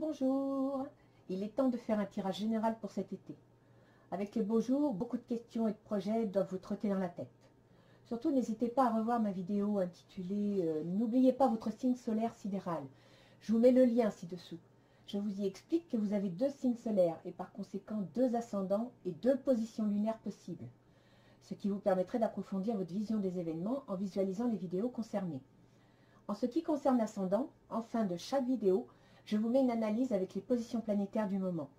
Bonjour, il est temps de faire un tirage général pour cet été. Avec les beaux jours, beaucoup de questions et de projets doivent vous trotter dans la tête. Surtout, n'hésitez pas à revoir ma vidéo intitulée « N'oubliez pas votre signe solaire sidéral ». Je vous mets le lien ci-dessous. Je vous y explique que vous avez 2 signes solaires et par conséquent 2 ascendants et 2 positions lunaires possibles, ce qui vous permettrait d'approfondir votre vision des événements en visualisant les vidéos concernées. En ce qui concerne l'ascendant, en fin de chaque vidéo, je vous mets une analyse avec les positions planétaires du moment.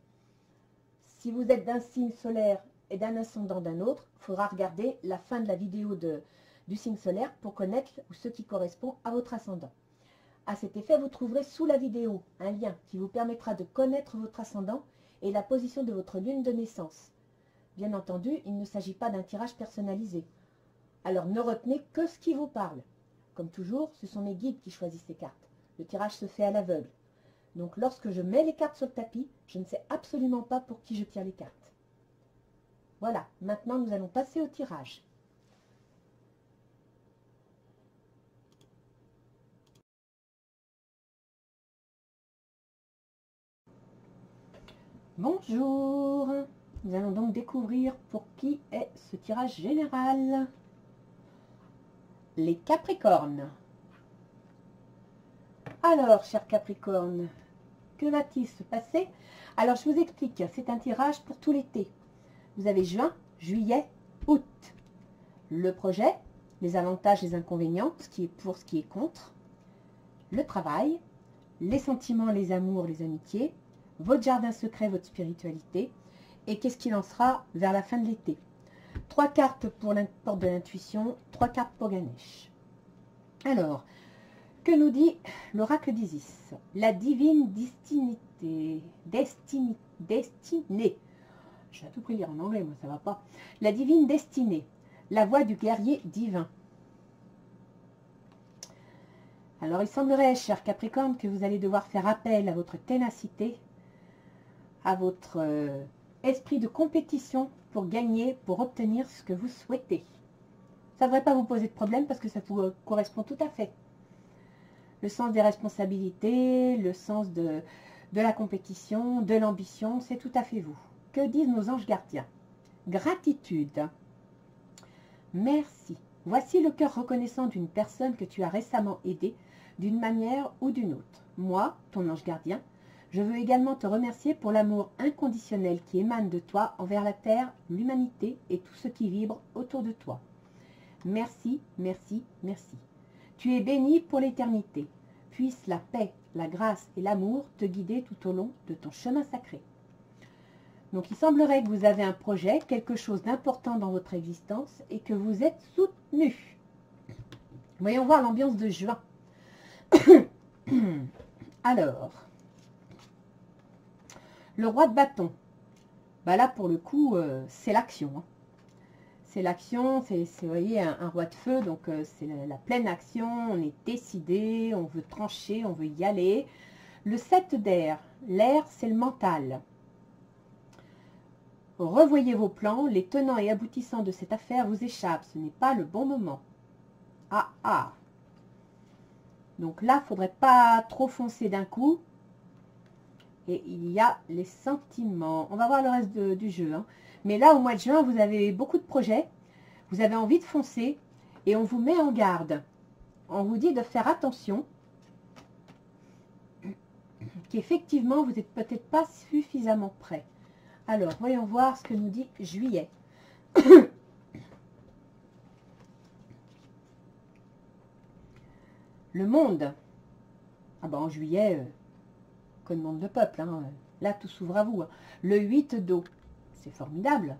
Si vous êtes d'un signe solaire et d'un ascendant d'un autre, il faudra regarder la fin de la vidéo du signe solaire pour connaître ce qui correspond à votre ascendant. À cet effet, vous trouverez sous la vidéo un lien qui vous permettra de connaître votre ascendant et la position de votre lune de naissance. Bien entendu, il ne s'agit pas d'un tirage personnalisé. Alors ne retenez que ce qui vous parle. Comme toujours, ce sont mes guides qui choisissent ces cartes. Le tirage se fait à l'aveugle. Donc lorsque je mets les cartes sur le tapis, je ne sais absolument pas pour qui je tire les cartes. Voilà, maintenant nous allons passer au tirage. Bonjour, nous allons donc découvrir pour qui est ce tirage général. Les Capricornes. Alors, chers Capricornes, que va-t-il se passer? Alors, je vous explique, c'est un tirage pour tout l'été. Vous avez juin, juillet, août. Le projet, les avantages, les inconvénients, ce qui est pour, ce qui est contre. Le travail, les sentiments, les amours, les amitiés. Votre jardin secret, votre spiritualité. Et qu'est-ce qu'il en sera vers la fin de l'été? 3 cartes pour la porte de l'intuition, 3 cartes pour Ganesh. Alors, que nous dit l'oracle d'Isis? La divine destinée. Je vais à tout prix lire en anglais, moi ça va pas. La divine destinée, la voix du guerrier divin. Alors il semblerait, cher Capricorne, que vous allez devoir faire appel à votre ténacité, à votre esprit de compétition pour gagner, pour obtenir ce que vous souhaitez. Ça ne devrait pas vous poser de problème parce que ça vous correspond tout à fait. Le sens des responsabilités, le sens de la compétition, de l'ambition, c'est tout à fait vous. Que disent nos anges gardiens? Gratitude. Merci. Voici le cœur reconnaissant d'une personne que tu as récemment aidée d'une manière ou d'une autre. Moi, ton ange gardien, je veux également te remercier pour l'amour inconditionnel qui émane de toi envers la terre, l'humanité et tout ce qui vibre autour de toi. Merci, merci, merci. Tu es béni pour l'éternité. Puisse la paix, la grâce et l'amour te guider tout au long de ton chemin sacré. Donc il semblerait que vous avez un projet, quelque chose d'important dans votre existence et que vous êtes soutenu. Voyons voir l'ambiance de juin. Alors, le roi de bâton. Bah là pour le coup, c'est l'action. Hein. C'est l'action, c'est vous voyez, un roi de feu, donc c'est la pleine action, on est décidé, on veut trancher, on veut y aller. Le 7 d'air, l'air c'est le mental. Revoyez vos plans, les tenants et aboutissants de cette affaire vous échappent, ce n'est pas le bon moment. Ah ah. Donc là, il ne faudrait pas trop foncer d'un coup. Et il y a les sentiments. On va voir le reste du jeu. Hein. Mais là, au mois de juin, vous avez beaucoup de projets. Vous avez envie de foncer. Et on vous met en garde. On vous dit de faire attention. Qu'effectivement, vous n'êtes peut-être pas suffisamment prêt. Alors, voyons voir ce que nous dit juillet. Le monde. Ah ben, en juillet... Code monde de peuple, hein. Là tout s'ouvre à vous. Hein. Le 8 d'eau, c'est formidable.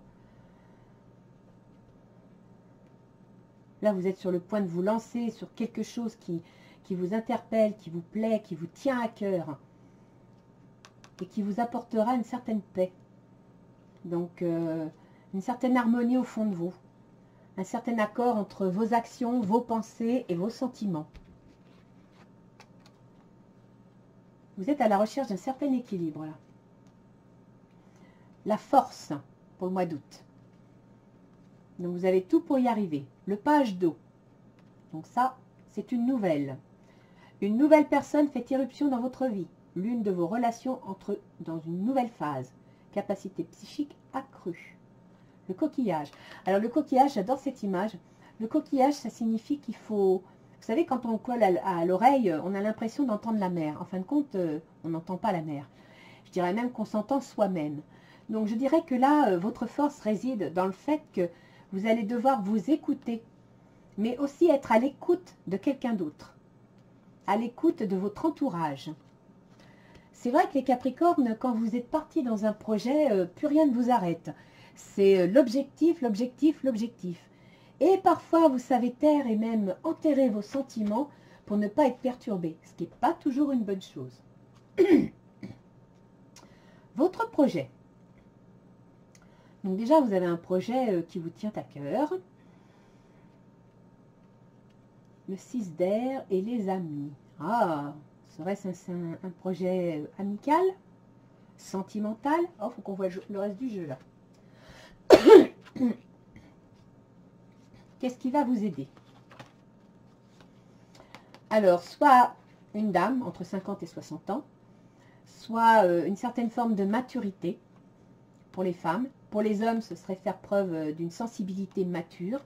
Là vous êtes sur le point de vous lancer sur quelque chose qui vous interpelle, qui vous plaît, qui vous tient à cœur et qui vous apportera une certaine paix. Donc une certaine harmonie au fond de vous, un certain accord entre vos actions, vos pensées et vos sentiments. Vous êtes à la recherche d'un certain équilibre là. La force pour le mois d'août. Donc vous avez tout pour y arriver. Le page d'eau. Donc ça, c'est une nouvelle. Une nouvelle personne fait irruption dans votre vie. l'une de vos relations entre dans une nouvelle phase. Capacité psychique accrue. Le coquillage. Alors le coquillage, j'adore cette image. Le coquillage, ça signifie qu'il faut... Vous savez, quand on colle à l'oreille, on a l'impression d'entendre la mer. En fin de compte, on n'entend pas la mer. Je dirais même qu'on s'entend soi-même. Donc je dirais que là, votre force réside dans le fait que vous allez devoir vous écouter, mais aussi être à l'écoute de quelqu'un d'autre, à l'écoute de votre entourage. C'est vrai que les Capricornes, quand vous êtes partis dans un projet, plus rien ne vous arrête. C'est l'objectif, l'objectif, l'objectif. Et parfois, vous savez taire et même enterrer vos sentiments pour ne pas être perturbé, ce qui n'est pas toujours une bonne chose. Votre projet. Donc déjà, vous avez un projet qui vous tient à cœur. Le 6 d'air et les amis. Ah, serait-ce un projet amical, sentimental? Oh, il faut qu'on voit le reste du jeu là. Qu'est-ce qui va vous aider? Alors, soit une dame entre 50 et 60 ans, soit une certaine forme de maturité pour les femmes. Pour les hommes, ce serait faire preuve d'une sensibilité mature.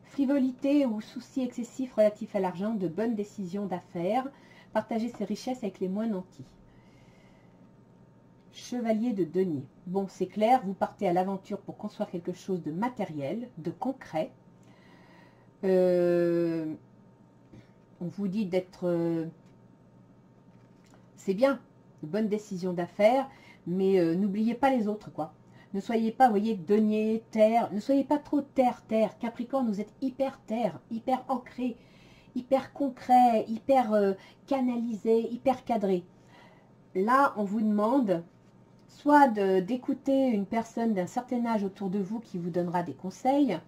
Frivolité ou soucis excessifs relatifs à l'argent, de bonnes décisions d'affaires, partager ses richesses avec les moins nantis. Chevalier de denier. Bon, c'est clair, vous partez à l'aventure pour construire quelque chose de matériel, de concret. On vous dit d'être... c'est bien, de bonnes décisions d'affaires, mais n'oubliez pas les autres, quoi. Ne soyez pas, vous voyez, denier, terre, ne soyez pas trop terre. Capricorne, vous êtes hyper terre, hyper ancré, hyper concret, hyper canalisé, hyper cadré. Là, on vous demande soit d'écouter une personne d'un certain âge autour de vous qui vous donnera des conseils,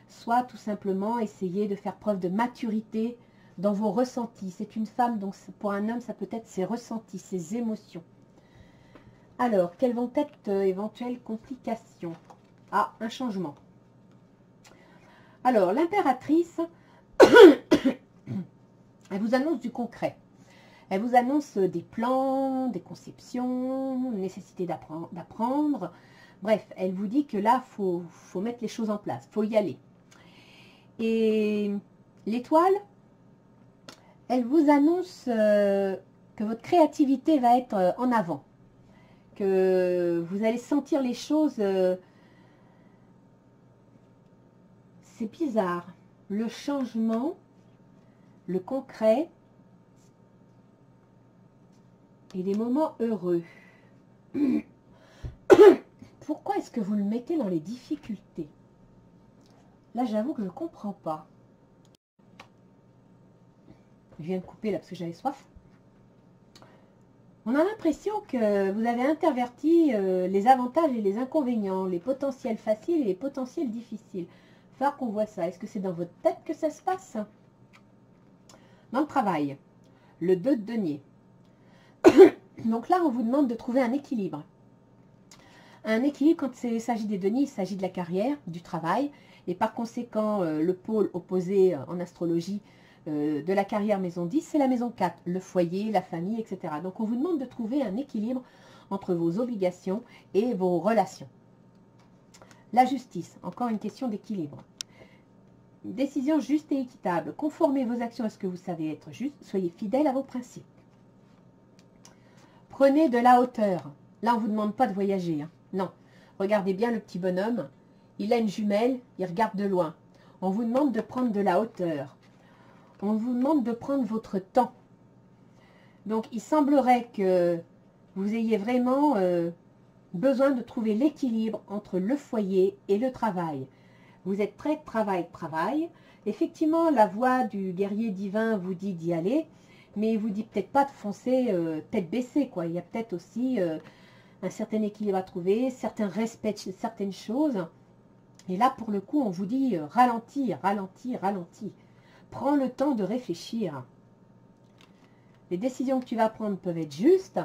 soit tout simplement essayer de faire preuve de maturité dans vos ressentis. C'est une femme, donc pour un homme, ça peut être ses ressentis, ses émotions. Alors, quelles vont être éventuelles complications? Ah, un changement. Alors, l'impératrice, elle vous annonce du concret. Elle vous annonce des plans, des conceptions, nécessité d'apprendre. Bref, elle vous dit que là, il faut mettre les choses en place, il faut y aller. Et l'étoile, elle vous annonce que votre créativité va être en avant. Que vous allez sentir les choses. C'est bizarre. Le changement, le concret et des moments heureux. Pourquoi est-ce que vous le mettez dans les difficultés? Là, j'avoue que je ne comprends pas. Je viens de couper là parce que j'avais soif. On a l'impression que vous avez interverti les avantages et les inconvénients, les potentiels faciles et les potentiels difficiles. Il va falloir qu'on voit ça. Est-ce que c'est dans votre tête que ça se passe? Dans le travail, le 2 de denier. Donc là, on vous demande de trouver un équilibre. Un équilibre, quand il s'agit des deniers, il s'agit de la carrière, du travail. Et par conséquent, le pôle opposé en astrologie de la carrière maison 10, c'est la maison 4, le foyer, la famille, etc. Donc on vous demande de trouver un équilibre entre vos obligations et vos relations. La justice, encore une question d'équilibre. Décision juste et équitable. Conformez vos actions à ce que vous savez être juste. Soyez fidèle à vos principes. Prenez de la hauteur. Là, on ne vous demande pas de voyager. Hein. Non. Regardez bien le petit bonhomme. Il a une jumelle, il regarde de loin. On vous demande de prendre de la hauteur. On vous demande de prendre votre temps. Donc, il semblerait que vous ayez vraiment besoin de trouver l'équilibre entre le foyer et le travail. Vous êtes très travail. Effectivement, la voix du guerrier divin vous dit d'y aller, mais il vous dit peut-être pas de foncer tête baissée, quoi. Il y a peut-être aussi un certain équilibre à trouver, certains respects de certaines choses. Et là, pour le coup, on vous dit ralentis. Prends le temps de réfléchir. Les décisions que tu vas prendre peuvent être justes,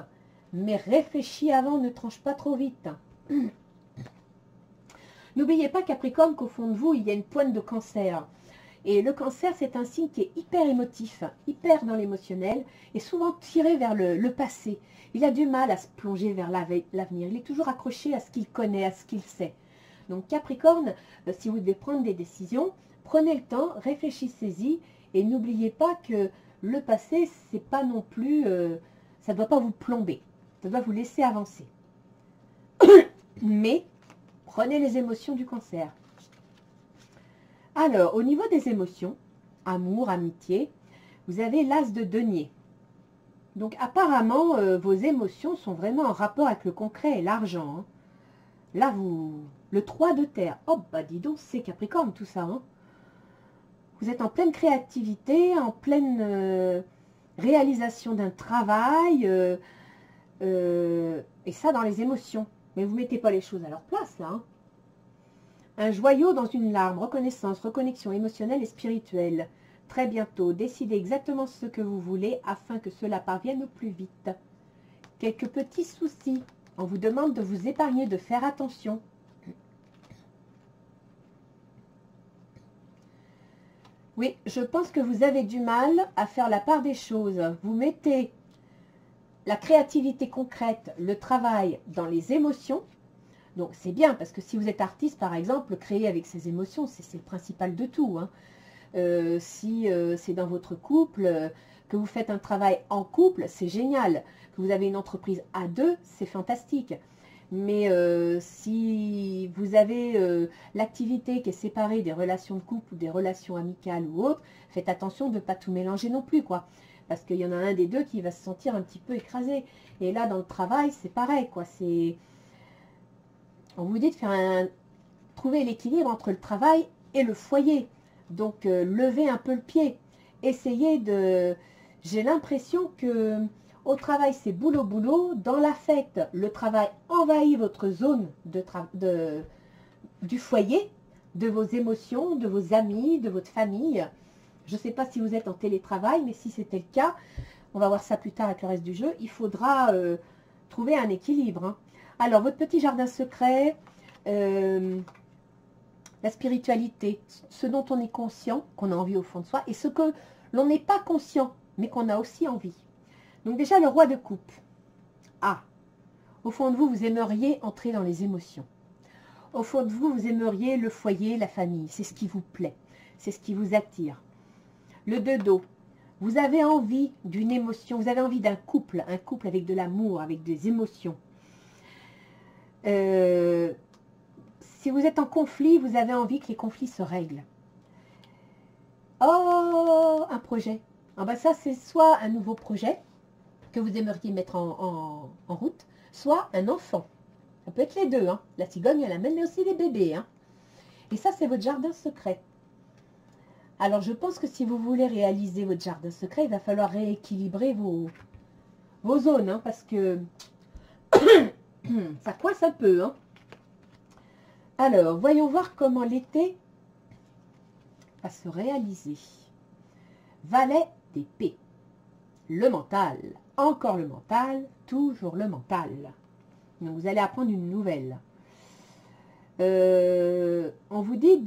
mais réfléchis avant, ne tranche pas trop vite. N'oubliez pas, Capricorne, qu'au fond de vous, il y a une pointe de cancer. Et le cancer, c'est un signe qui est hyper émotif, hyper dans l'émotionnel, et souvent tiré vers le passé. Il a du mal à se plonger vers l'avenir. Il est toujours accroché à ce qu'il connaît, à ce qu'il sait. Donc Capricorne, si vous devez prendre des décisions, prenez le temps, réfléchissez-y, et n'oubliez pas que le passé, c'est pas non plus, ça ne doit pas vous plomber, ça doit vous laisser avancer. Mais prenez les émotions du cancer. Alors, au niveau des émotions, amour, amitié, vous avez l'as de denier. Donc, apparemment, vos émotions sont vraiment en rapport avec le concret et l'argent. Hein. Là, le 3 de terre. Oh, bah dis donc, c'est Capricorne tout ça. Hein. Vous êtes en pleine créativité, en pleine réalisation d'un travail, et ça dans les émotions. Mais vous ne mettez pas les choses à leur place, là. Hein. Un joyau dans une larme, reconnaissance, reconnexion émotionnelle et spirituelle. Très bientôt, décidez exactement ce que vous voulez afin que cela parvienne au plus vite. Quelques petits soucis. On vous demande de vous épargner, de faire attention. Oui, je pense que vous avez du mal à faire la part des choses. Vous mettez la créativité concrète, le travail dans les émotions. Donc c'est bien parce que si vous êtes artiste par exemple, créer avec ses émotions, c'est le principal de tout. Hein. Si c'est dans votre couple, que vous faites un travail en couple, c'est génial. Que vous avez une entreprise à deux, c'est fantastique. Mais si vous avez l'activité qui est séparée des relations de couple ou des relations amicales ou autres, faites attention de ne pas tout mélanger non plus, quoi. Parce qu'il y en a un des deux qui va se sentir un petit peu écrasé. Et là, dans le travail, c'est pareil, quoi. On vous dit de faire trouver l'équilibre entre le travail et le foyer. Donc, levez un peu le pied. Essayez de... J'ai l'impression que au travail, c'est boulot, boulot. Dans l'affect, le travail envahit votre zone du foyer, de vos émotions, de vos amis, de votre famille. Je ne sais pas si vous êtes en télétravail, mais si c'était le cas, on va voir ça plus tard avec le reste du jeu, il faudra trouver un équilibre. Hein. Alors, votre petit jardin secret, la spiritualité, ce dont on est conscient, qu'on a envie au fond de soi, et ce que l'on n'est pas conscient, mais qu'on a aussi envie. Donc déjà, le roi de coupe. Ah, au fond de vous, vous aimeriez entrer dans les émotions. Au fond de vous, vous aimeriez le foyer, la famille. C'est ce qui vous plaît, c'est ce qui vous attire. Le 2 d'eau. Vous avez envie d'une émotion, vous avez envie d'un couple, un couple avec de l'amour, avec des émotions. Si vous êtes en conflit, vous avez envie que les conflits se règlent. Oh, un projet. Ah ben ça, c'est soit un nouveau projet que vous aimeriez mettre en route, soit un enfant. Ça peut être les deux. Hein. La cigogne, elle amène aussi les bébés. Hein. Et ça, c'est votre jardin secret. Alors, je pense que si vous voulez réaliser votre jardin secret, il va falloir rééquilibrer vos zones, hein, parce que ça coince un peu. Hein. Alors, voyons voir comment l'été va se réaliser. Valet d'épée. Le mental. Encore le mental. Toujours le mental. Donc, vous allez apprendre une nouvelle. On vous dit,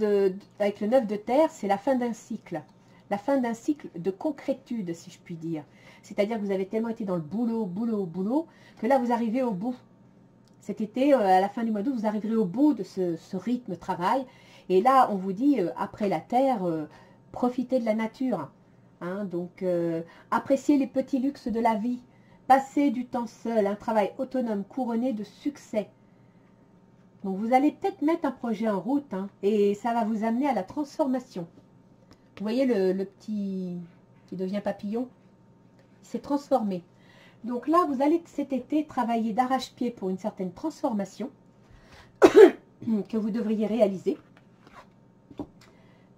avec le 9 de terre, c'est la fin d'un cycle. La fin d'un cycle de concrétude, si je puis dire. C'est-à-dire que vous avez tellement été dans le boulot, que là, vous arrivez au bout. Cet été, à la fin du mois d'août, vous arriverez au bout de ce rythme travail. Et là, on vous dit, après la terre, profitez de la nature. Hein, donc, appréciez les petits luxes de la vie. Passez du temps seul, un travail autonome couronné de succès. Donc, vous allez peut-être mettre un projet en route, hein, et ça va vous amener à la transformation. Vous voyez le petit qui devient papillon? Il s'est transformé. Donc là, vous allez cet été travailler d'arrache-pied pour une certaine transformation que vous devriez réaliser.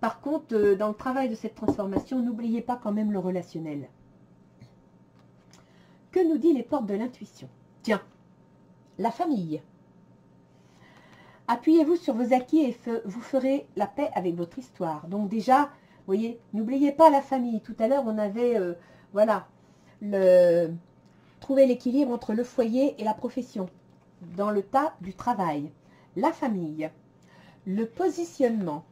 Par contre, dans le travail de cette transformation, n'oubliez pas quand même le relationnel. Que nous dit les portes de l'intuition? Tiens, la famille. Appuyez-vous sur vos acquis et vous ferez la paix avec votre histoire. Donc déjà, vous voyez, n'oubliez pas la famille. Tout à l'heure, on avait, voilà, trouver l'équilibre entre le foyer et la profession. Dans le tas du travail, la famille, le positionnement.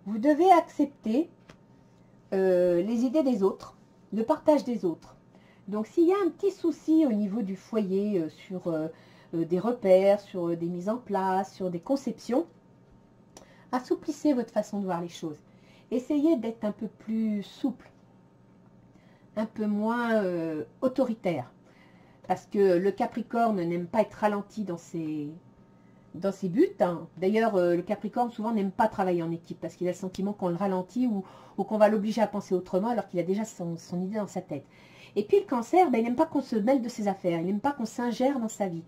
Vous devez accepter les idées des autres, le partage des autres. Donc s'il y a un petit souci au niveau du foyer, sur des repères, sur des mises en place, sur des conceptions, assouplissez votre façon de voir les choses. Essayez d'être un peu plus souple, un peu moins autoritaire. Parce que le Capricorne n'aime pas être ralenti dans ses buts. Hein. D'ailleurs, le Capricorne souvent n'aime pas travailler en équipe parce qu'il a le sentiment qu'on le ralentit ou qu'on va l'obliger à penser autrement alors qu'il a déjà son idée dans sa tête. Et puis le Cancer, ben, il n'aime pas qu'on se mêle de ses affaires, il n'aime pas qu'on s'ingère dans sa vie.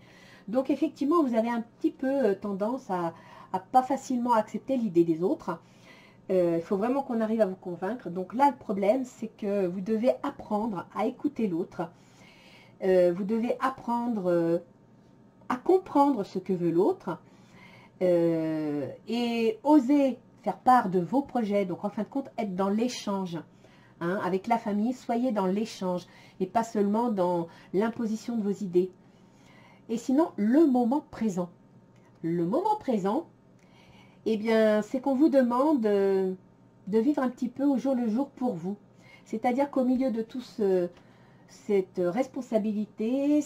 Donc effectivement, vous avez un petit peu tendance à pas facilement accepter l'idée des autres. Il faut vraiment qu'on arrive à vous convaincre. Donc là, le problème, c'est que vous devez apprendre à écouter l'autre. Vous devez apprendre à comprendre ce que veut l'autre et oser faire part de vos projets. Donc en fin de compte, être dans l'échange. Hein, avec la famille, soyez dans l'échange et pas seulement dans l'imposition de vos idées. Et sinon, le moment présent. Le moment présent, eh bien, c'est qu'on vous demande de vivre un petit peu au jour le jour pour vous. C'est-à-dire qu'au milieu de tout cette responsabilité,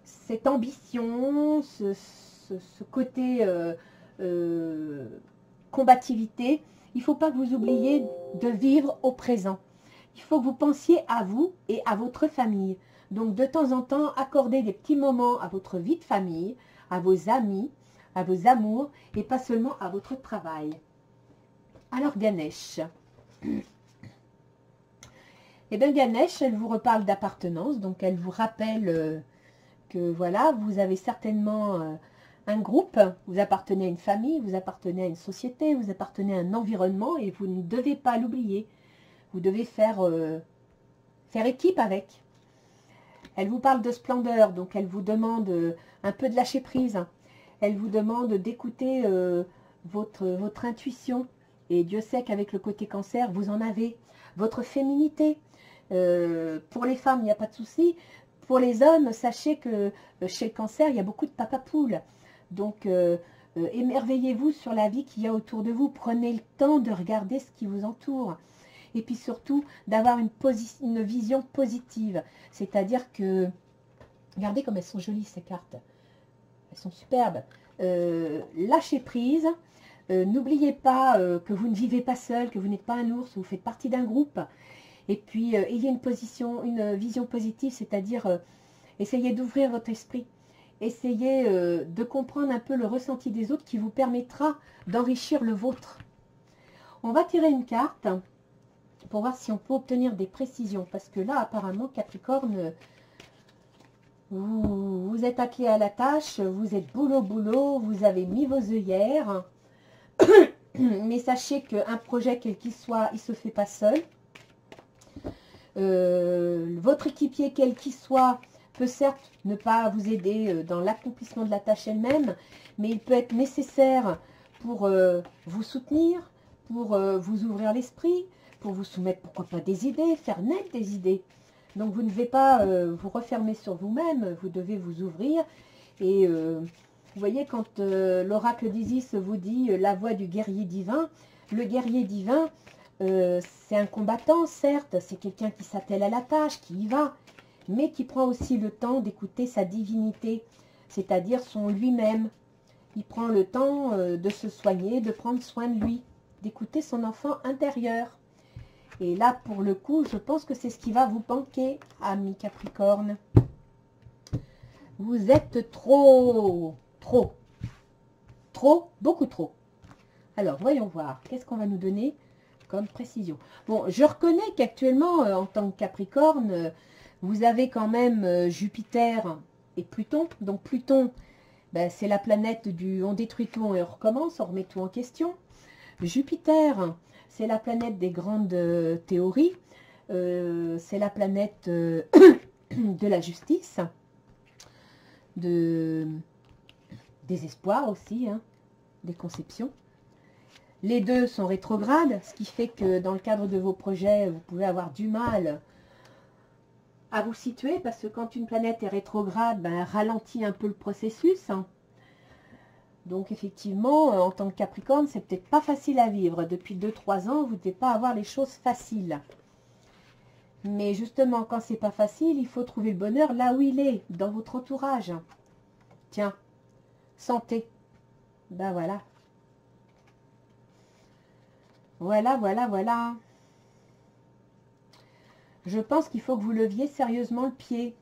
cette ambition, ce côté combativité, il ne faut pas que vous oubliez de vivre au présent. Il faut que vous pensiez à vous et à votre famille. Donc de temps en temps, accordez des petits moments à votre vie de famille, à vos amis, à vos amours et pas seulement à votre travail. Alors Ganesh. Eh bien Ganesh, elle vous reparle d'appartenance, donc elle vous rappelle que voilà, vous avez certainement un groupe, vous appartenez à une famille, vous appartenez à une société, vous appartenez à un environnement et vous ne devez pas l'oublier. Vous devez faire équipe avec. Elle vous parle de splendeur, donc elle vous demande un peu de lâcher prise. Elle vous demande d'écouter votre intuition. Et Dieu sait qu'avec le côté cancer, vous en avez. Votre féminité. Pour les femmes, il n'y a pas de souci. Pour les hommes, sachez que chez le cancer, il y a beaucoup de papa-poules. Donc, émerveillez-vous sur la vie qu'il y a autour de vous. Prenez le temps de regarder ce qui vous entoure. Et puis surtout, d'avoir une vision positive. C'est-à-dire que, regardez comme elles sont jolies ces cartes. Elles sont superbes. Lâchez prise. N'oubliez pas que vous ne vivez pas seul, que vous n'êtes pas un ours, vous faites partie d'un groupe. Et puis, ayez une vision positive, c'est-à-dire, essayez d'ouvrir votre esprit. Essayez de comprendre un peu le ressenti des autres qui vous permettra d'enrichir le vôtre. On va tirer une carte pour voir si on peut obtenir des précisions. Parce que là, apparemment, Capricorne, vous êtes attelé à la tâche, vous êtes boulot, vous avez mis vos œillères. Mais sachez qu'un projet, quel qu'il soit, il ne se fait pas seul. Votre équipier, quel qu'il soit, peut certes ne pas vous aider dans l'accomplissement de la tâche elle-même, mais il peut être nécessaire pour vous soutenir, pour vous ouvrir l'esprit, pour vous soumettre, pourquoi pas, des idées, faire naître des idées. Donc vous ne devez pas vous refermer sur vous-même, vous devez vous ouvrir. Et vous voyez, quand l'oracle d'Isis vous dit la voix du guerrier divin, le guerrier divin, c'est un combattant, certes, c'est quelqu'un qui s'attelle à la tâche, qui y va, mais qui prend aussi le temps d'écouter sa divinité, c'est-à-dire son lui-même. Il prend le temps de se soigner, de prendre soin de lui, d'écouter son enfant intérieur. Et là, pour le coup, je pense que c'est ce qui va vous manquer, amis Capricorne. Vous êtes trop, beaucoup trop. Alors, voyons voir, qu'est-ce qu'on va nous donner comme précision. Bon, je reconnais qu'actuellement, en tant que Capricorne, vous avez quand même Jupiter et Pluton. Donc Pluton, ben, c'est la planète du on détruit tout et on recommence, on remet tout en question. Jupiter, c'est la planète des grandes théories. C'est la planète de la justice, des espoirs aussi, hein, des conceptions. Les deux sont rétrogrades, ce qui fait que dans le cadre de vos projets, vous pouvez avoir du mal à vous situer, parce que quand une planète est rétrograde, ben, elle ralentit un peu le processus. Donc effectivement, en tant que Capricorne, c'est peut-être pas facile à vivre. Depuis 2-3 ans, vous ne devez pas avoir les choses faciles. Mais justement, quand c'est pas facile, il faut trouver le bonheur là où il est, dans votre entourage. Tiens, santé. Ben voilà. Voilà, voilà, voilà. Je pense qu'il faut que vous leviez sérieusement le pied.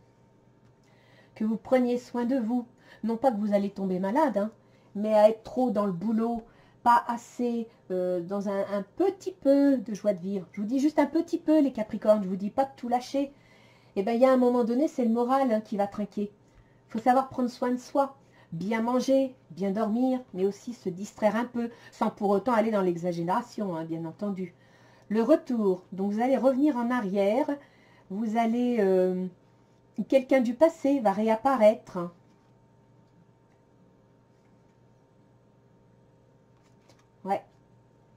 Que vous preniez soin de vous. Non pas que vous allez tomber malade, hein, mais à être trop dans le boulot, pas assez dans un petit peu de joie de vivre. Je vous dis juste un petit peu, les Capricornes. Je vous dis pas de tout lâcher. Et bien, il y a un moment donné, c'est le moral, hein, qui va trinquer. Il faut savoir prendre soin de soi. Bien manger, bien dormir, mais aussi se distraire un peu, sans pour autant aller dans l'exagération, hein, bien entendu. Le retour, donc vous allez revenir en arrière, vous allez... quelqu'un du passé va réapparaître. Ouais.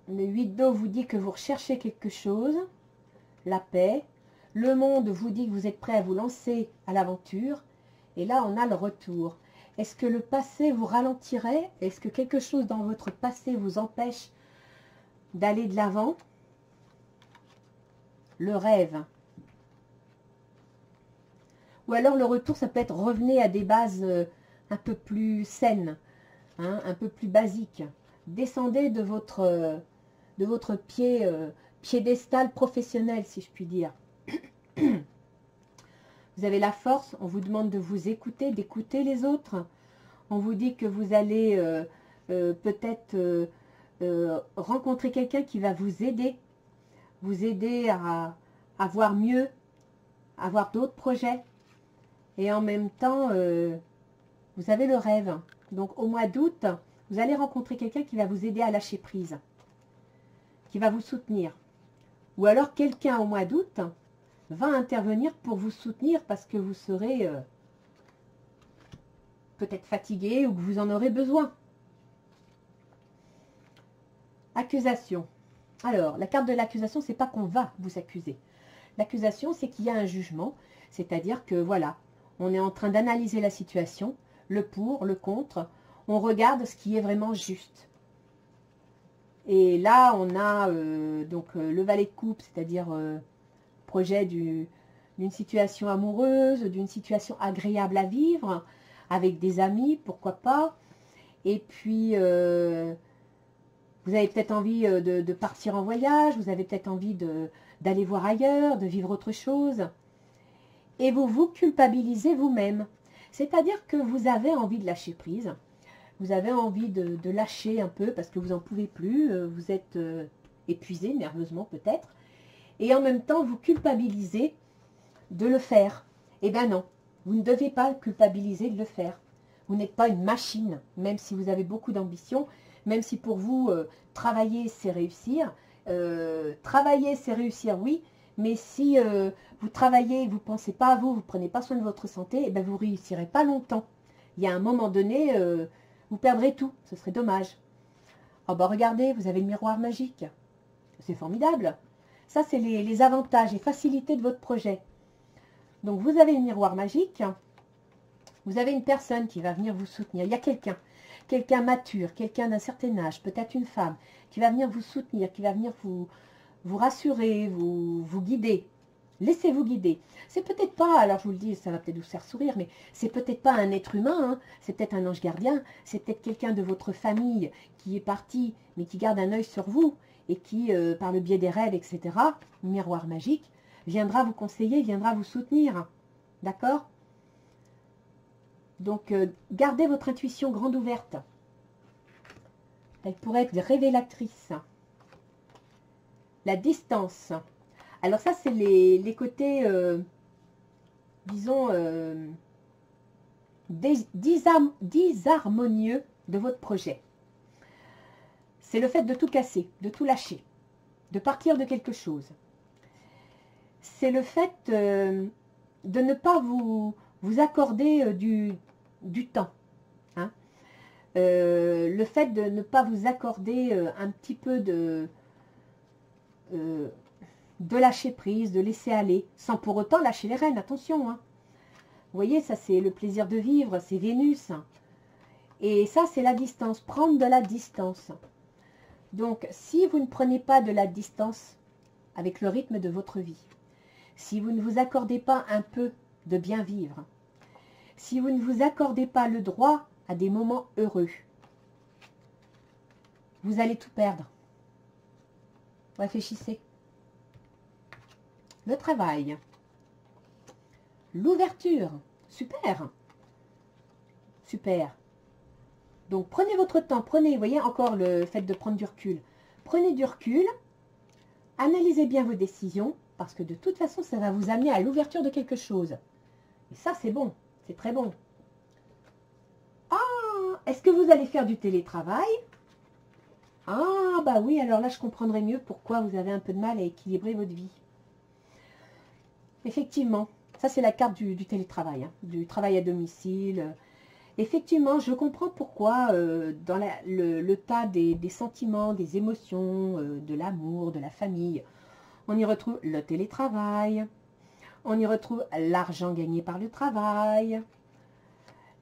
Le 8 d'eau vous dit que vous recherchez quelque chose, la paix. Le monde vous dit que vous êtes prêt à vous lancer à l'aventure. Et là, on a le retour. Est-ce que le passé vous ralentirait? Est-ce que quelque chose dans votre passé vous empêche d'aller de l'avant? Le rêve. Ou alors le retour, ça peut être revenez à des bases un peu plus saines, hein, un peu plus basiques. Descendez de votre piédestal professionnel, si je puis dire. Vous avez la force, on vous demande de vous écouter, d'écouter les autres. On vous dit que vous allez peut-être rencontrer quelqu'un qui va vous aider à voir mieux, à voir d'autres projets. Et en même temps, vous avez le rêve. Donc au mois d'août, vous allez rencontrer quelqu'un qui va vous aider à lâcher prise, qui va vous soutenir. Ou alors quelqu'un au mois d'août va intervenir pour vous soutenir parce que vous serez peut-être fatigué ou que vous en aurez besoin. Accusation. Alors, la carte de l'accusation, c'est pas qu'on va vous accuser. L'accusation, c'est qu'il y a un jugement, c'est-à-dire que voilà, on est en train d'analyser la situation, le pour, le contre, on regarde ce qui est vraiment juste. Et là, on a le valet de coupe, c'est-à-dire projet d'une situation amoureuse, d'une situation agréable à vivre, avec des amis, pourquoi pas. Et puis, vous avez peut-être envie de partir en voyage, vous avez peut-être envie d'aller voir ailleurs, de vivre autre chose. Et vous vous culpabilisez vous-même. C'est-à-dire que vous avez envie de lâcher prise. Vous avez envie de lâcher un peu parce que vous n'en pouvez plus. Vous êtes épuisé, nerveusement peut-être. Et en même temps, vous culpabilisez de le faire. Eh bien non, vous ne devez pas culpabiliser de le faire. Vous n'êtes pas une machine, même si vous avez beaucoup d'ambition, même si pour vous, travailler, c'est réussir. Travailler, c'est réussir, oui, mais si vous travaillez, vous ne pensez pas à vous, vous ne prenez pas soin de votre santé, eh bien vous ne réussirez pas longtemps. Il y a un moment donné, vous perdrez tout, ce serait dommage. Oh bah regardez, vous avez le miroir magique. C'est formidable. Ça, c'est les avantages et facilités de votre projet. Donc, vous avez le miroir magique. Vous avez une personne qui va venir vous soutenir. Il y a quelqu'un mature, quelqu'un d'un certain âge, peut-être une femme, qui va venir vous soutenir, qui va venir vous rassurer, vous guider. Laissez-vous guider. C'est peut-être pas, alors je vous le dis, ça va peut-être vous faire sourire, mais c'est peut-être pas un être humain, hein, c'est peut-être un ange gardien, c'est peut-être quelqu'un de votre famille qui est parti, mais qui garde un œil sur vous, et qui, par le biais des rêves, etc., miroir magique, viendra vous conseiller, viendra vous soutenir. D'accord? Donc, gardez votre intuition grande ouverte. Elle pourrait être révélatrice. La distance. Alors ça, c'est les côtés, disons, disharmonieux de votre projet. C'est le fait de tout casser, de tout lâcher, de partir de quelque chose. C'est le fait de ne pas vous accorder du temps. Hein. Le fait de ne pas vous accorder un petit peu de lâcher prise, de laisser aller, sans pour autant lâcher les rênes, attention. Hein. Vous voyez, ça c'est le plaisir de vivre, c'est Vénus. Et ça, c'est la distance, prendre de la distance. Donc, si vous ne prenez pas de la distance avec le rythme de votre vie, si vous ne vous accordez pas un peu de bien vivre, si vous ne vous accordez pas le droit à des moments heureux, vous allez tout perdre. Réfléchissez. Le travail. L'ouverture. Super. Super. Donc, prenez votre temps. Prenez, vous voyez, encore le fait de prendre du recul. Prenez du recul. Analysez bien vos décisions. Parce que de toute façon, ça va vous amener à l'ouverture de quelque chose. Et ça, c'est bon. C'est très bon. Ah, est-ce que vous allez faire du télétravail? Ah, bah oui, alors là, je comprendrai mieux pourquoi vous avez un peu de mal à équilibrer votre vie. Effectivement, ça, c'est la carte du télétravail, hein, du travail à domicile. Effectivement, je comprends pourquoi dans le tas des sentiments, des émotions, de l'amour, de la famille, on y retrouve le télétravail, on y retrouve l'argent gagné par le travail,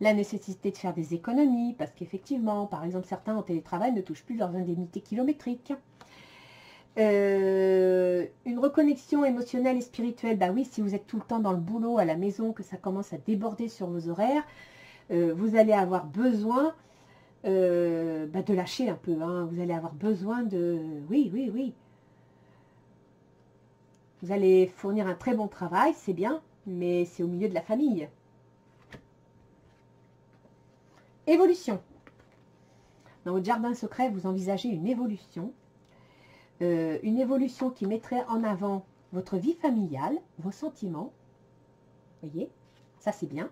la nécessité de faire des économies, parce qu'effectivement, par exemple, certains en télétravail ne touchent plus leurs indemnités kilométriques. Une reconnexion émotionnelle et spirituelle, bah oui, si vous êtes tout le temps dans le boulot, à la maison, que ça commence à déborder sur vos horaires, vous allez avoir besoin de lâcher un peu, hein. Vous allez avoir besoin de... Oui, oui, oui. Vous allez fournir un très bon travail, c'est bien, mais c'est au milieu de la famille. Évolution. Dans votre jardin secret, vous envisagez une évolution. Une évolution qui mettrait en avant votre vie familiale, vos sentiments. Vous voyez, ça c'est bien.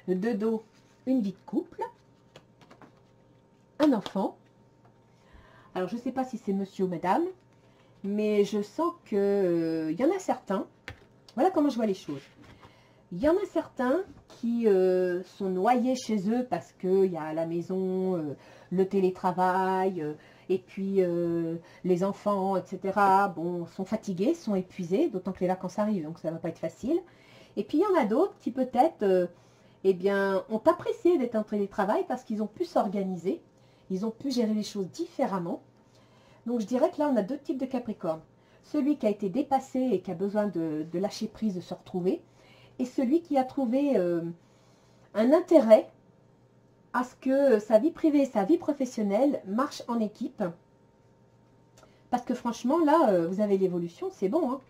De dos, une vie de couple. Un enfant. Alors, je ne sais pas si c'est monsieur ou madame, mais je sens que y en a certains. Voilà comment je vois les choses. Il y en a certains qui sont noyés chez eux parce qu'il y a à la maison le télétravail et puis les enfants, etc. Bon, sont fatigués, sont épuisés, d'autant que les vacances arrivent, donc ça ne va pas être facile. Et puis il y en a d'autres qui peut-être eh bien, ont apprécié d'être en télétravail parce qu'ils ont pu s'organiser, ils ont pu gérer les choses différemment. Donc je dirais que là, on a deux types de Capricorne. Celui qui a été dépassé et qui a besoin de lâcher prise, de se retrouver, et celui qui a trouvé un intérêt à ce que sa vie privée et sa vie professionnelle marchent en équipe. Parce que franchement, là, vous avez l'évolution, c'est bon. Hein.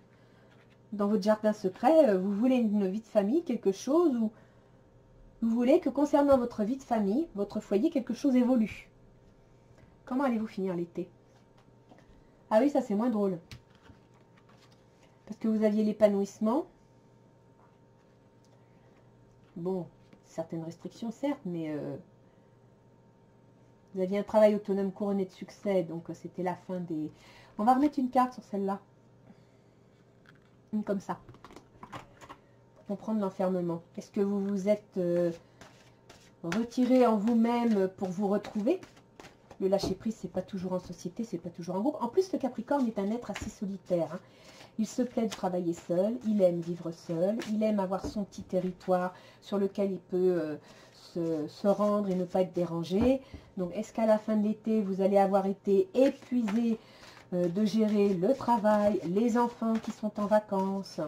Dans votre jardin secret, vous voulez une vie de famille, quelque chose, ou vous voulez que concernant votre vie de famille, votre foyer, quelque chose évolue. Comment allez-vous finir l'été? Ah oui, ça c'est moins drôle. Parce que vous aviez l'épanouissement. Bon, certaines restrictions certes, mais vous aviez un travail autonome couronné de succès, donc c'était la fin des... On va remettre une carte sur celle-là. Une comme ça. Pour comprendre l'enfermement. Est-ce que vous vous êtes retiré en vous-même pour vous retrouver? Le lâcher-prise, c'est pas toujours en société, c'est pas toujours en groupe. En plus, le Capricorne est un être assez solitaire. Hein. Il se plaît de travailler seul, il aime vivre seul, il aime avoir son petit territoire sur lequel il peut se rendre et ne pas être dérangé. Donc, est-ce qu'à la fin de l'été, vous allez avoir été épuisé de gérer le travail, les enfants qui sont en vacances?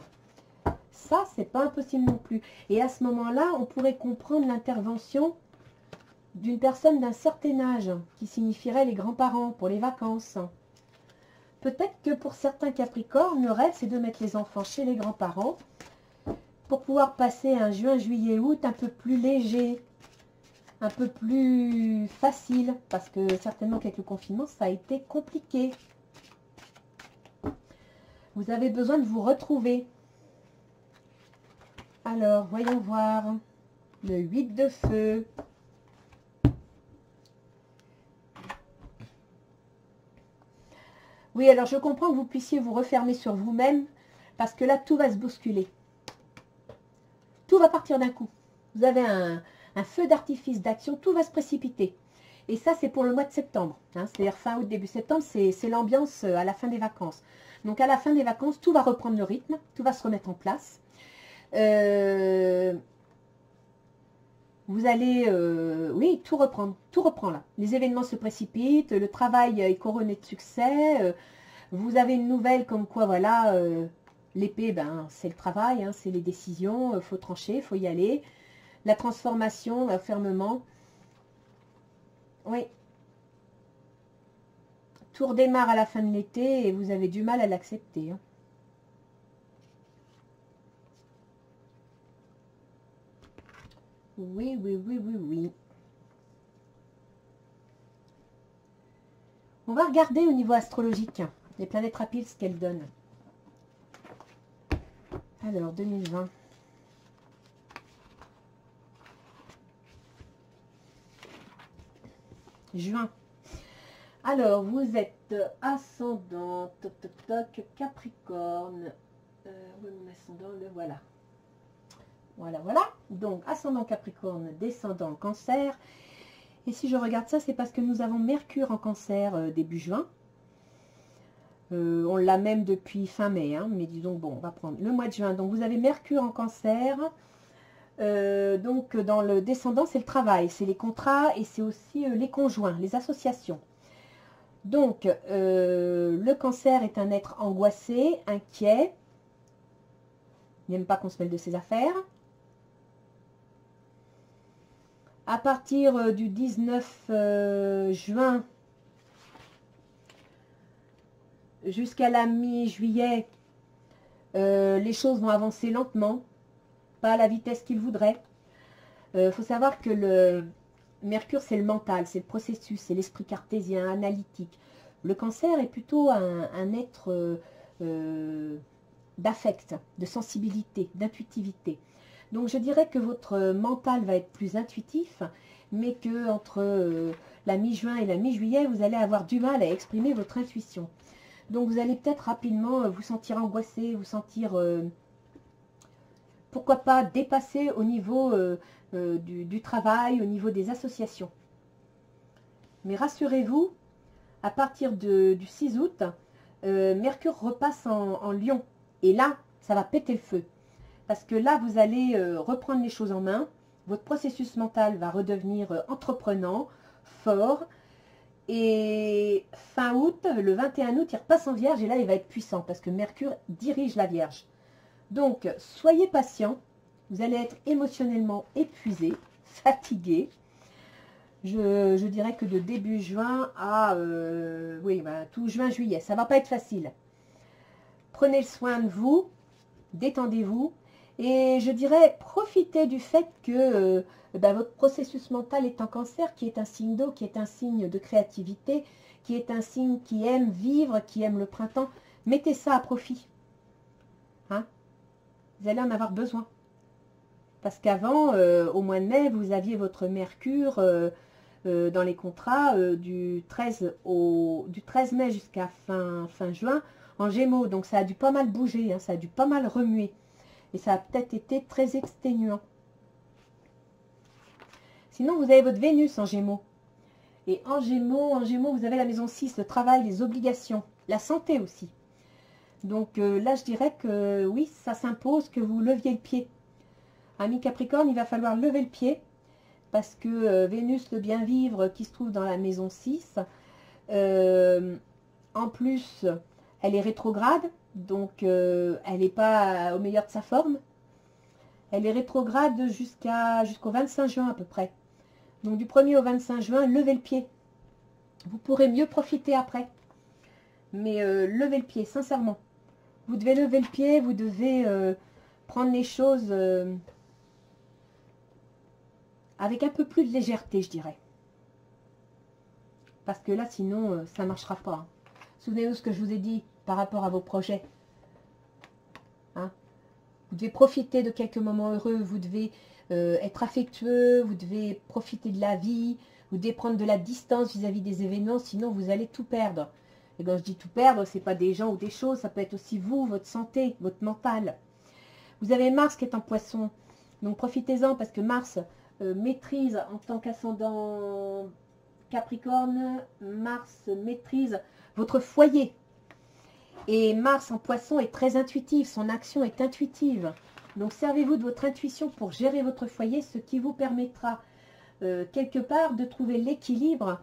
Ça, c'est pas impossible non plus. Et à ce moment-là, on pourrait comprendre l'intervention d'une personne d'un certain âge, qui signifierait les grands-parents pour les vacances. Peut-être que pour certains Capricornes, le rêve, c'est de mettre les enfants chez les grands-parents pour pouvoir passer un juin, juillet, août un peu plus léger, un peu plus facile, parce que certainement qu'avec le confinement, ça a été compliqué. Vous avez besoin de vous retrouver. Alors, voyons voir. Le 8 de feu. Oui, alors je comprends que vous puissiez vous refermer sur vous-même, parce que là, tout va se bousculer. Tout va partir d'un coup. Vous avez un feu d'artifice d'action, tout va se précipiter. Et ça, c'est pour le mois de septembre. Hein, c'est-à-dire fin août, début septembre, c'est l'ambiance à la fin des vacances. Donc à la fin des vacances, tout va reprendre le rythme, tout va se remettre en place. vous allez, oui, tout reprendre. Tout reprend là. Les événements se précipitent, le travail est couronné de succès. Vous avez une nouvelle comme quoi, voilà, l'épée, ben, c'est le travail, hein, c'est les décisions, il faut trancher, il faut y aller. La transformation, fermement. Oui. Tout redémarre à la fin de l'été et vous avez du mal à l'accepter. Hein. Oui, oui, oui, oui, oui. On va regarder au niveau astrologique les planètes rapides, ce qu'elles donnent. Alors, 2020. Juin. Alors, vous êtes ascendant, toc, toc, toc, Capricorne. Oui, mon ascendant, le voilà. Voilà, voilà. Donc, ascendant Capricorne, descendant Cancer. Et si je regarde ça, c'est parce que nous avons Mercure en Cancer début juin. On l'a même depuis fin mai, hein, mais disons, bon, on va prendre le mois de juin. Donc, vous avez Mercure en Cancer. Donc, dans le descendant, c'est le travail, c'est les contrats et c'est aussi les conjoints, les associations. Donc, le Cancer est un être angoissé, inquiet. Il n'aime pas qu'on se mêle de ses affaires. À partir du 19 juin jusqu'à la mi-juillet, les choses vont avancer lentement, pas à la vitesse qu'il voudrait. Il faut savoir que le Mercure, c'est le mental, c'est le processus, c'est l'esprit cartésien, analytique. Le Cancer est plutôt un être d'affect, de sensibilité, d'intuitivité. Donc je dirais que votre mental va être plus intuitif, mais que entre la mi-juin et la mi-juillet, vous allez avoir du mal à exprimer votre intuition. Donc vous allez peut-être rapidement vous sentir angoissé, vous sentir, pourquoi pas, dépassé au niveau du travail, au niveau des associations. Mais rassurez-vous, à partir du 6 août, Mercure repasse en Lion. Et là, ça va péter le feu. Parce que là, vous allez reprendre les choses en main. Votre processus mental va redevenir entreprenant, fort. Et fin août, le 21 août, il repasse en Vierge. Et là, il va être puissant parce que Mercure dirige la Vierge. Donc, soyez patient. Vous allez être émotionnellement épuisé, fatigué. Je dirais que de début juin à tout juin-juillet, ça ne va pas être facile. Prenez soin de vous, détendez-vous. Et je dirais, profitez du fait que votre processus mental est en Cancer, qui est un signe d'eau, qui est un signe de créativité, qui est un signe qui aime vivre, qui aime le printemps. Mettez ça à profit. Hein? Vous allez en avoir besoin. Parce qu'avant, au mois de mai, vous aviez votre Mercure dans les contrats du 13 mai jusqu'à fin juin en Gémeaux. Donc ça a dû pas mal bouger, hein, ça a dû pas mal remuer. Et ça a peut-être été très exténuant. Sinon, vous avez votre Vénus en Gémeaux. Et en Gémeaux, vous avez la maison 6, le travail, les obligations, la santé aussi. Donc là, je dirais que oui, ça s'impose que vous leviez le pied. Ami Capricorne, il va falloir lever le pied parce que Vénus, le bien-vivre qui se trouve dans la maison 6, en plus, elle est rétrograde. Donc, elle n'est pas au meilleur de sa forme. Elle est rétrograde jusqu'au 25 juin à peu près. Donc, du 1er au 25 juin, levez le pied. Vous pourrez mieux profiter après. Mais levez le pied, sincèrement. Vous devez lever le pied, vous devez prendre les choses avec un peu plus de légèreté, je dirais. Parce que là, sinon, ça ne marchera pas. Hein. Souvenez-vous ce que je vous ai dit par rapport à vos projets. Hein? Vous devez profiter de quelques moments heureux, vous devez être affectueux, vous devez profiter de la vie, vous devez prendre de la distance vis-à-vis des événements, sinon vous allez tout perdre. Et quand je dis tout perdre, ce n'est pas des gens ou des choses, ça peut être aussi vous, votre santé, votre mental. Vous avez Mars qui est en Poisson, donc profitez-en parce que Mars maîtrise en tant qu'ascendant Capricorne, Mars maîtrise votre foyer. Et Mars en Poisson est très intuitif, son action est intuitive. Donc, servez-vous de votre intuition pour gérer votre foyer, ce qui vous permettra quelque part de trouver l'équilibre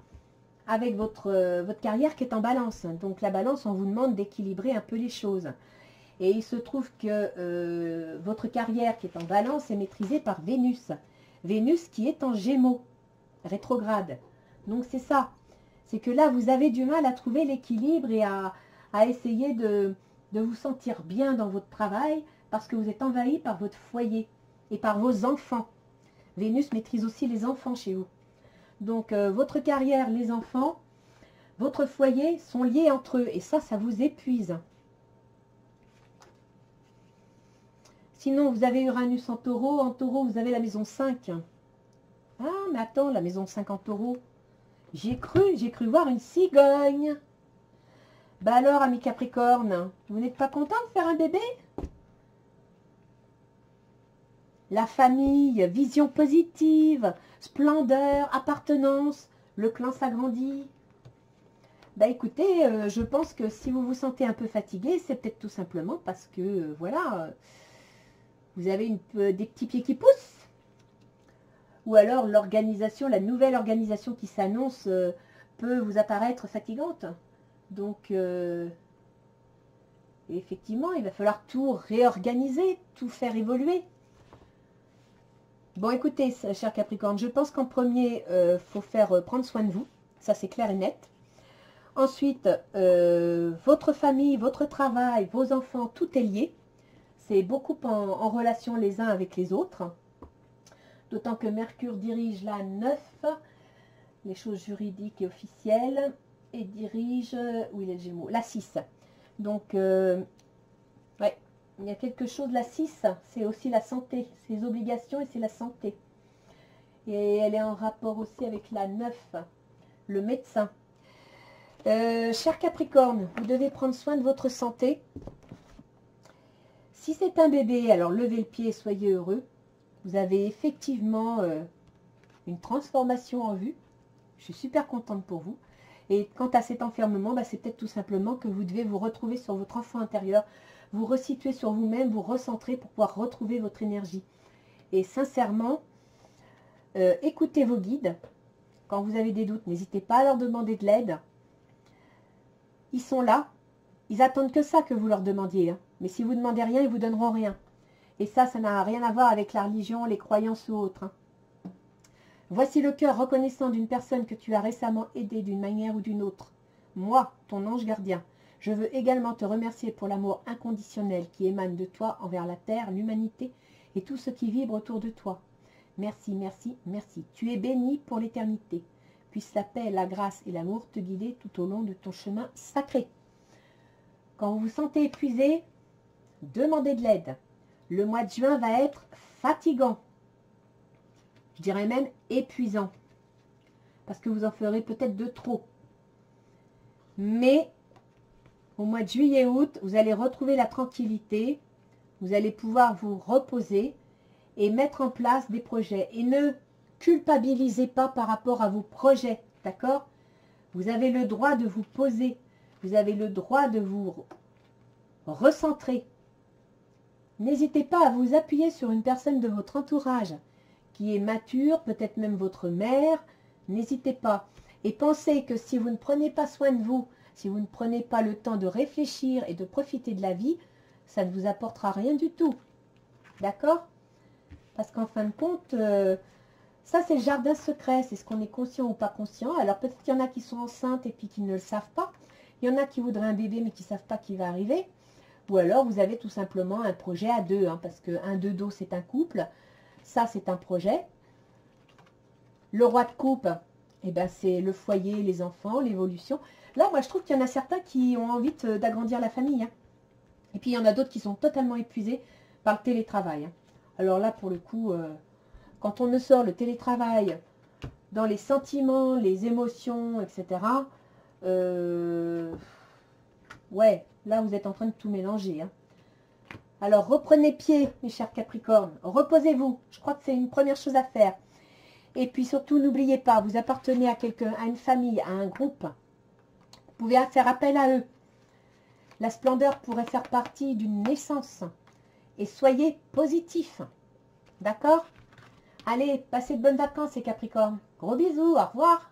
avec votre carrière qui est en balance. Donc, la balance, on vous demande d'équilibrer un peu les choses. Et il se trouve que votre carrière qui est en balance est maîtrisée par Vénus. Vénus qui est en Gémeaux, rétrograde. Donc, c'est ça. C'est que là, vous avez du mal à trouver l'équilibre et à essayer de vous sentir bien dans votre travail parce que vous êtes envahi par votre foyer et par vos enfants. Vénus maîtrise aussi les enfants chez vous. Donc, votre carrière, les enfants, votre foyer sont liés entre eux. Et ça vous épuise. Sinon, vous avez Uranus en taureau. En taureau, vous avez la maison 5. Ah, mais attends, la maison 5 en taureau. J'ai cru voir une cigogne. Bah alors, amis Capricorne, vous n'êtes pas content de faire un bébé? La famille, vision positive, splendeur, appartenance, le clan s'agrandit. Bah écoutez, je pense que si vous vous sentez un peu fatigué, c'est peut-être tout simplement parce que, voilà, vous avez des petits pieds qui poussent. Ou alors l'organisation, la nouvelle organisation qui s'annonce peut vous apparaître fatigante. Donc, effectivement, il va falloir tout réorganiser, tout faire évoluer. Bon, écoutez, cher Capricorne, je pense qu'en premier, faut faire prendre soin de vous. Ça, c'est clair et net. Ensuite, votre famille, votre travail, vos enfants, tout est lié. C'est beaucoup en relation les uns avec les autres. D'autant que Mercure dirige la 9, les choses juridiques et officielles, et dirige, où il est le Gémeaux, la 6. Donc, ouais, il y a quelque chose, la 6, c'est aussi la santé, c'est les obligations et c'est la santé. Et elle est en rapport aussi avec la 9, le médecin. Cher Capricorne, vous devez prendre soin de votre santé. Si c'est un bébé, alors levez le pied et soyez heureux. Vous avez effectivement une transformation en vue. Je suis super contente pour vous. Et quant à cet enfermement, bah, c'est peut-être tout simplement que vous devez vous retrouver sur votre enfant intérieur, vous resituer sur vous-même, vous recentrer pour pouvoir retrouver votre énergie. Et sincèrement, écoutez vos guides. Quand vous avez des doutes, n'hésitez pas à leur demander de l'aide. Ils sont là. Ils attendent que ça que vous leur demandiez. Hein. Mais si vous ne demandez rien, ils ne vous donneront rien. Et ça n'a rien à voir avec la religion, les croyances ou autres. Hein. Voici le cœur reconnaissant d'une personne que tu as récemment aidée d'une manière ou d'une autre. Moi, ton ange gardien, je veux également te remercier pour l'amour inconditionnel qui émane de toi envers la terre, l'humanité et tout ce qui vibre autour de toi. Merci, merci, merci. Tu es béni pour l'éternité. Puisse la paix, la grâce et l'amour te guider tout au long de ton chemin sacré. Quand vous vous sentez épuisé, demandez de l'aide. Le mois de juin va être fatigant. Je dirais même épuisant. Parce que vous en ferez peut-être de trop. Mais au mois de juillet-août, vous allez retrouver la tranquillité. Vous allez pouvoir vous reposer et mettre en place des projets. Et ne culpabilisez pas par rapport à vos projets. D'accord? Vous avez le droit de vous poser. Vous avez le droit de vous recentrer. N'hésitez pas à vous appuyer sur une personne de votre entourage qui est mature, peut-être même votre mère. N'hésitez pas. Et pensez que si vous ne prenez pas soin de vous, si vous ne prenez pas le temps de réfléchir et de profiter de la vie, ça ne vous apportera rien du tout. D'accord? Parce qu'en fin de compte, ça c'est le jardin secret. C'est ce qu'on est conscient ou pas conscient. Alors peut-être qu'il y en a qui sont enceintes et puis qui ne le savent pas. Il y en a qui voudraient un bébé mais qui ne savent pas qu'il va arriver. Ou alors vous avez tout simplement un projet à deux. Hein, parce que un deux dos c'est un couple. Ça c'est un projet. Le roi de coupe, eh ben, c'est le foyer, les enfants, l'évolution. Là moi je trouve qu'il y en a certains qui ont envie d'agrandir la famille. Hein. Et puis il y en a d'autres qui sont totalement épuisés par le télétravail. Hein. Alors là pour le coup, quand on ne sort le télétravail dans les sentiments, les émotions, etc. Ouais, là vous êtes en train de tout mélanger. Hein. Alors reprenez pied, mes chers Capricornes. Reposez-vous. Je crois que c'est une première chose à faire. Et puis surtout, n'oubliez pas, vous appartenez à quelqu'un, à une famille, à un groupe. Vous pouvez faire appel à eux. La splendeur pourrait faire partie d'une naissance. et soyez positifs. D'accord? Allez, passez de bonnes vacances les Capricornes. Gros bisous, au revoir.